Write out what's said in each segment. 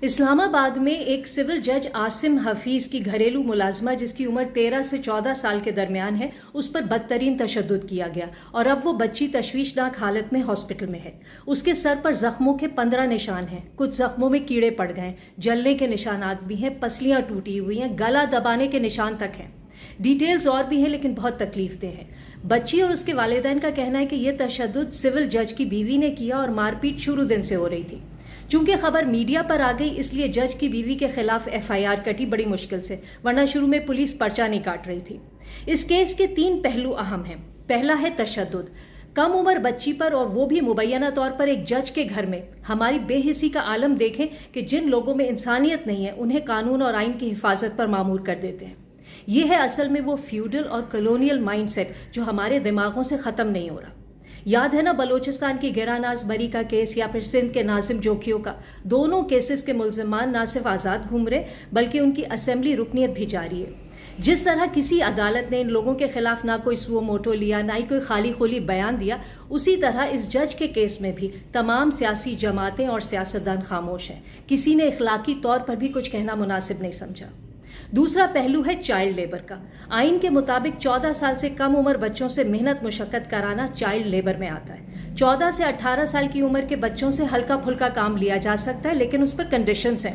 اسلام آباد میں ایک سول جج عاصم حفیظ کی گھریلو ملازمہ جس کی عمر 13 سے 14 سال کے درمیان ہے اس پر بدترین تشدد کیا گیا اور اب وہ بچی تشویشناک حالت میں ہاسپٹل میں ہے۔ اس کے سر پر زخموں کے 15 نشان ہیں، کچھ زخموں میں کیڑے پڑ گئے، جلنے کے نشانات بھی ہیں، پسلیاں ٹوٹی ہوئی ہیں، گلا دبانے کے نشان تک ہیں۔ ڈیٹیلز اور بھی ہیں لیکن بہت تکلیف دہ ہیں۔ بچی اور اس کے والدین کا کہنا ہے کہ یہ تشدد سول جج کی بیوی نے کیا اور مار پیٹ شروع دن سے ہو رہی تھی۔ چونکہ خبر میڈیا پر آ گئی اس لیے جج کی بیوی کے خلاف FIR کٹی بڑی مشکل سے، ورنہ شروع میں پولیس پرچہ نہیں کاٹ رہی تھی۔ اس کیس کے 3 پہلو اہم ہیں۔ پہلا ہے تشدد، کم عمر بچی پر، اور وہ بھی مبینہ طور پر ایک جج کے گھر میں۔ ہماری بے حسی کا عالم دیکھیں کہ جن لوگوں میں انسانیت نہیں ہے انہیں قانون اور آئین کی حفاظت پر مامور کر دیتے ہیں۔ یہ ہے اصل میں وہ فیوڈل اور کلونیل مائنڈ سیٹ جو ہمارے دماغوں سے ختم نہیں ہو رہا۔ یاد ہے نا بلوچستان کی گراناز مری کا کیس یا پھر سندھ کے ناظم جوکھیوں کا؟ دونوں کیسز کے ملزمان نہ صرف آزاد گھوم رہے بلکہ ان کی اسمبلی رکنیت بھی جاری ہے۔ جس طرح کسی عدالت نے ان لوگوں کے خلاف نہ کوئی سو موٹو لیا نہ ہی کوئی خالی خولی بیان دیا، اسی طرح اس جج کے کیس میں بھی تمام سیاسی جماعتیں اور سیاستدان خاموش ہیں۔ کسی نے اخلاقی طور پر بھی کچھ کہنا مناسب نہیں سمجھا۔ دوسرا پہلو ہے چائلڈ لیبر کا۔ آئین کے مطابق 14 سال سے کم عمر بچوں سے محنت مشقت کرانا چائلڈ لیبر میں آتا ہے۔ 14 سے 18 سال کی عمر کے بچوں سے ہلکا پھلکا کام لیا جا سکتا ہے لیکن اس پر کنڈیشنز ہیں۔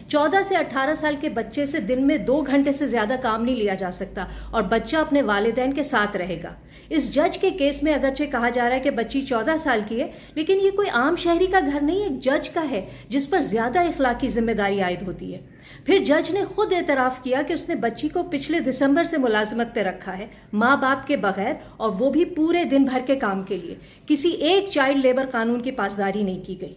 14 سے 18 سال کے بچے سے دن میں 2 گھنٹے سے زیادہ کام نہیں لیا جا سکتا اور بچہ اپنے والدین کے ساتھ رہے گا۔ اس جج کے کیس میں اگرچہ کہا جا رہا ہے کہ بچی 14 سال کی ہے لیکن یہ کوئی عام شہری کا گھر نہیں، ایک جج کا ہے جس پر زیادہ اخلاقی ذمہ داری عائد ہوتی ہے۔ پھر جج نے خود اعتراف کیا کہ اس نے بچی کو پچھلے دسمبر سے ملازمت پہ رکھا ہے، ماں باپ کے بغیر، اور وہ بھی پورے دن بھر کے کام کے لیے۔ کسی ایک چائلڈ لیبر قانون کی پاسداری نہیں کی گئی۔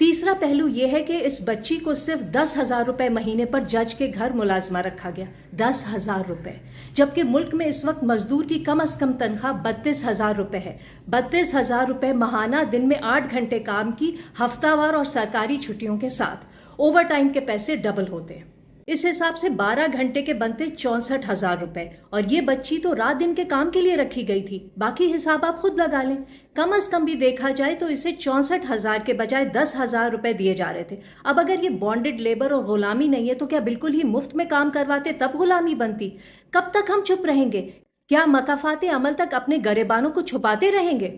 تیسرا پہلو یہ ہے کہ اس بچی کو صرف 10,000 روپے مہینے پر جج کے گھر ملازمہ رکھا گیا۔ 10,000 روپے، جبکہ ملک میں اس وقت مزدور کی کم از کم تنخواہ 32,000 روپے ہے۔ 32,000 روپے ماہانہ، دن میں 8 گھنٹے کام کی، ہفتہ وار اور سرکاری چھٹیوں کے ساتھ۔ اوور ٹائم کے پیسے ڈبل ہوتے ہیں۔ اس حساب سے 12 گھنٹے کے بنتے 64,000 روپے، اور یہ بچی تو رات دن کے کام کے لیے رکھی گئی تھی۔ باقی حساب آپ خود لگا لیں۔ کم از کم بھی دیکھا جائے تو اسے 64,000 کے بجائے 10,000 روپے دیے جا رہے تھے۔ اب اگر یہ بانڈڈ لیبر اور غلامی نہیں ہے تو کیا بالکل ہی مفت میں کام کرواتے تب غلامی بنتی؟ کب تک ہم چپ رہیں گے؟ کیا مکافات عمل تک اپنے گریبانوں کو چھپاتے رہیں گے؟